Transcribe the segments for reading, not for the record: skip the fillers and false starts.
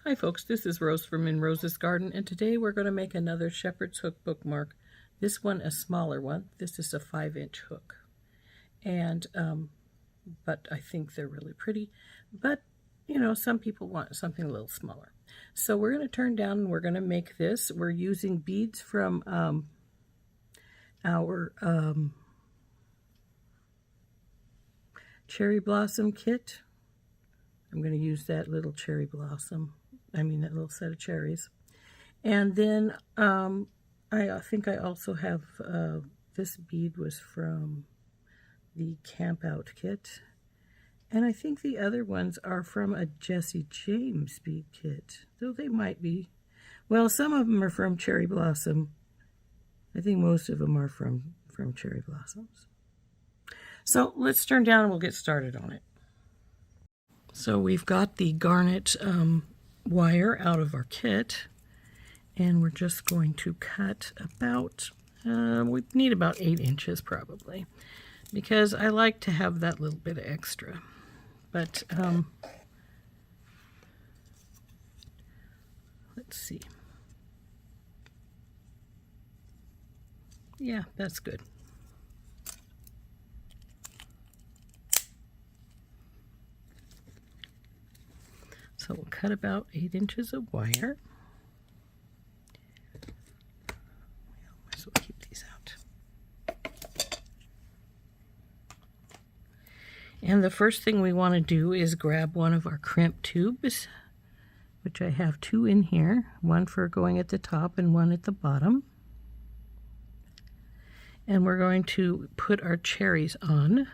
Hi folks, this is Rose from In Rose's Garden, and today we're going to make another shepherd's hook bookmark. This one a smaller one. This is a 5-inch hook. And, but I think they're really pretty. But, you know, some people want something a little smaller. So we're going to turn down and we're going to make this. We're using beads from our cherry blossom kit. I'm going to use that little cherry blossom. that little set of cherries. And then I think I also have, this bead was from the Camp Out kit. And I think the other ones are from a Jesse James bead kit. Though they might be. Well, some of them are from cherry blossom. I think most of them are from cherry blossoms. So let's turn down and we'll get started on it. So we've got the garnet wire out of our kit, and we're just going to cut about, we need about 8 inches probably, because I like to have that little bit of extra. But let's see. Yeah, that's good. So we'll cut about 8 inches of wire. Might as well keep these out. And the first thing we want to do is grab one of our crimp tubes, which I have 2 in here, one for going at the top and one at the bottom. And we're going to put our cherries on.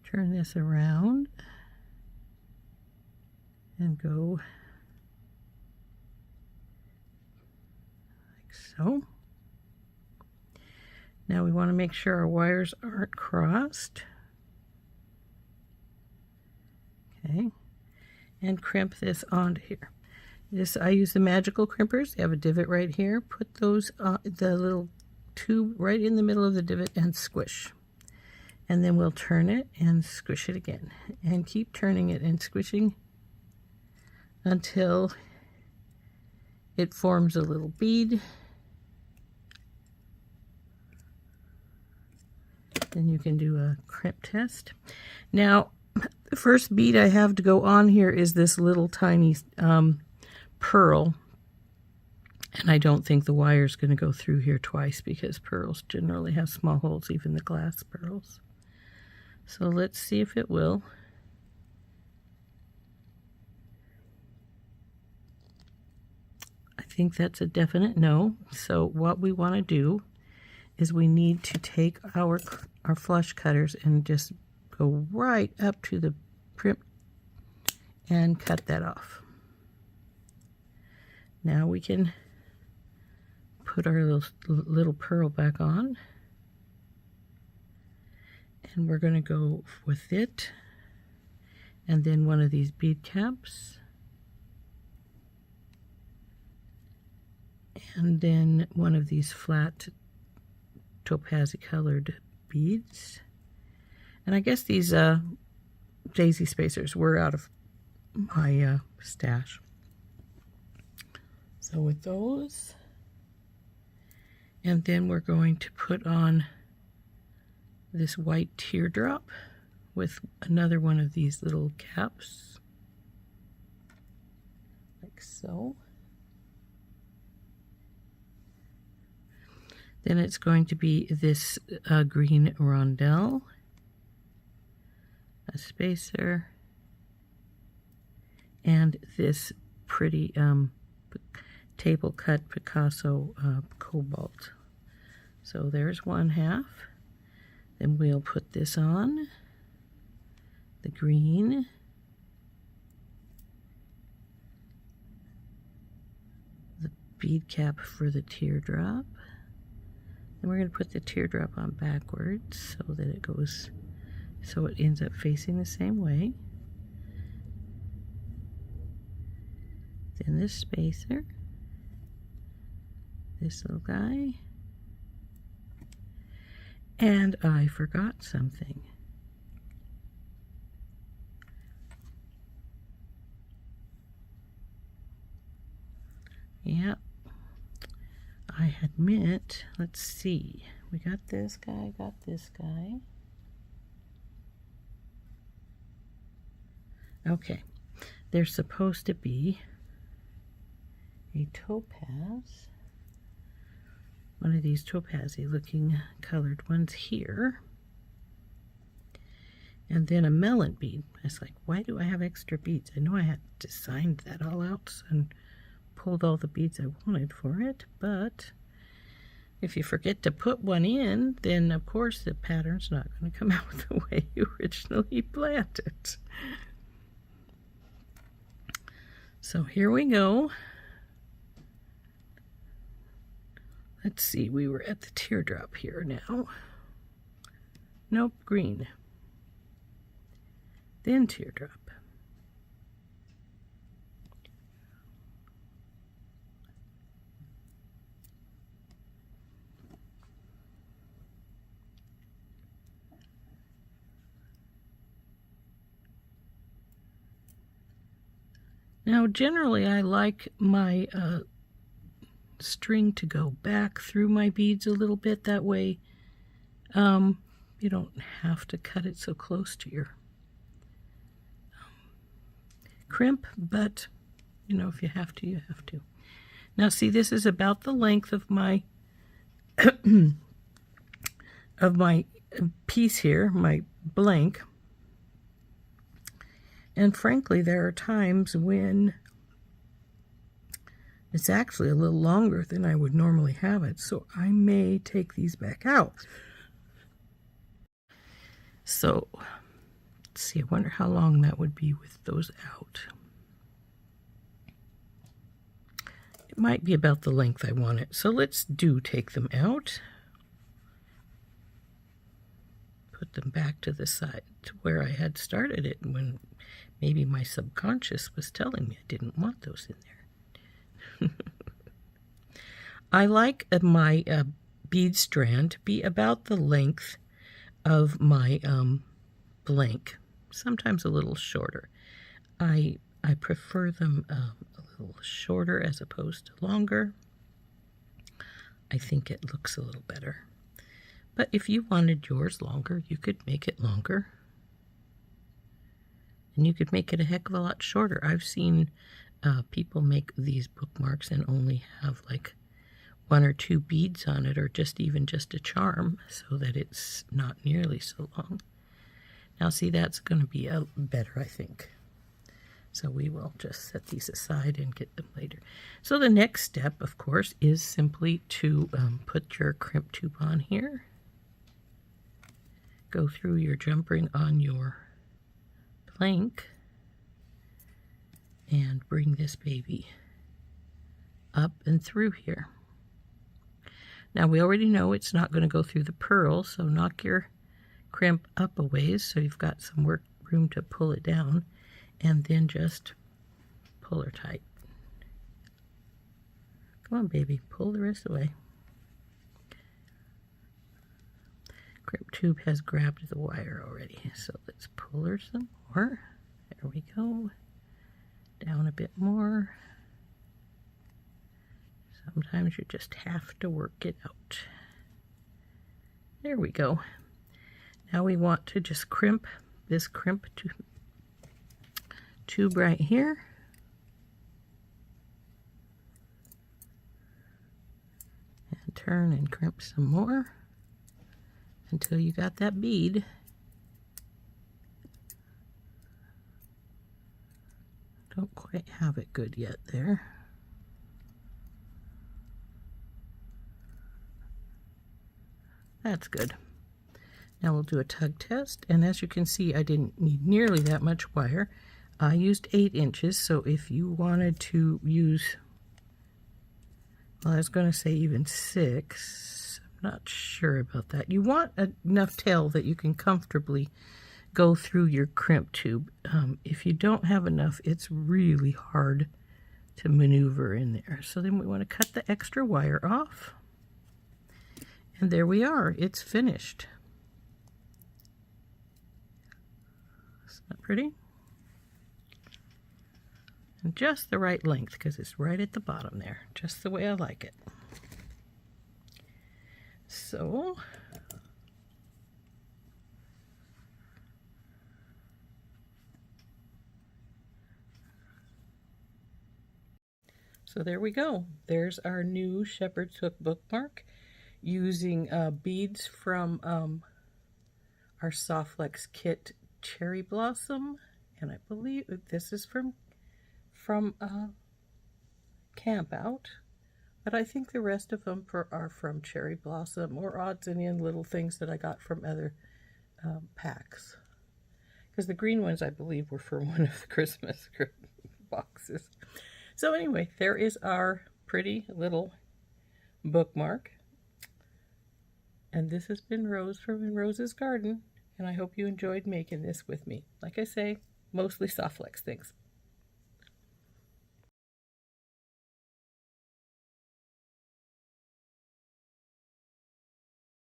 Turn this around and go like so. Now we want to make sure our wires aren't crossed. Okay, and crimp this onto here. I use the magical crimpers. They have a divot right here. Put those the little tube right in the middle of the divot and squish. And then we'll turn it and squish it again. And keep turning it and squishing until it forms a little bead. Then you can do a crimp test. Now, the first bead I have to go on here is this little tiny pearl. And I don't think the wire is going to go through here twice because pearls generally have small holes, even the glass pearls. So let's see if it will. I think that's a definite no. So what we want to do is we need to take our flush cutters and just go right up to the crimp and cut that off. Now we can put our little pearl back on. And we're going to go with it, and then one of these bead caps, and then one of these flat topaz colored beads. And I guess these daisy spacers were out of my stash. So with those, and then we're going to put on this white teardrop with another one of these little caps, like so. Then it's going to be this green rondelle, a spacer, and this pretty table cut Picasso cobalt. So there's one half. Then we'll put this on, the green, the bead cap for the teardrop. Then we're going to put the teardrop on backwards so that it goes, so it ends up facing the same way. Then this spacer, this little guy. And I forgot something. admit, let's see, we got this guy, got this guy. Okay, there's supposed to be a topaz, one of these topazy looking colored ones here, and then a melon bead. It's like, why do I have extra beads? I know I had designed that all out and pulled all the beads I wanted for it, but if you forget to put one in, then of course the pattern's not going to come out the way you originally planned it. So here we go. Let's see, we were at the teardrop here now. Nope, green. Then teardrop. Now, generally, I like my string to go back through my beads a little bit. That way, you don't have to cut it so close to your crimp, but, you know, if you have to, you have to. Now, see, this is about the length of my piece here, my blank. And frankly, there are times when it's actually a little longer than I would normally have it, so I may take these back out. So, let's see, I wonder how long that would be with those out. It might be about the length I want it, so let's take them out. Put them back to the side to where I had started it when maybe my subconscious was telling me I didn't want those in there. I like my bead strand to be about the length of my blank, sometimes a little shorter. I prefer them a little shorter as opposed to longer. I think it looks a little better. But if you wanted yours longer, you could make it longer. And you could make it a heck of a lot shorter. I've seen people make these bookmarks and only have like 1 or 2 beads on it, or just a charm, so that it's not nearly so long. Now see, that's going to be better, I think. So we will just set these aside and get them later. So the next step, of course, is simply to put your crimp tube on here. Go through your jump ring on your blank and bring this baby up and through here. Now we already know it's not going to go through the pearl, so knock your crimp up a ways so you've got some room to pull it down, and then just pull her tight. Come on, baby, pull the rest away. Crimp tube has grabbed the wire already, so let's pull her some more. There we go. Down a bit more. Sometimes you just have to work it out. There we go. Now we want to just crimp this crimp tube right here. And turn and crimp some more until you got that bead. Don't quite have it good yet there. That's good. Now we'll do a tug test, and as you can see, I didn't need nearly that much wire. I used 8 inches, so if you wanted to use, well, I was going to say even 6. I'm not sure about that. You want enough tail that you can comfortably go through your crimp tube. If you don't have enough, it's really hard to maneuver in there. So then we want to cut the extra wire off. And there we are. It's finished. Isn't that pretty? And just the right length, because it's right at the bottom there. Just the way I like it. So there we go. There's our new Shepherd's Hook bookmark using beads from our SoftFlex kit Cherry Blossom, and I believe this is from Camp Out, but I think the rest of them are from Cherry Blossom or odds and end little things that I got from other packs. Because the green ones, I believe, were from one of the Christmas boxes. So anyway, there is our pretty little bookmark. And this has been Rose from Rose's Garden. And I hope you enjoyed making this with me. Like I say, mostly SoftFlex things.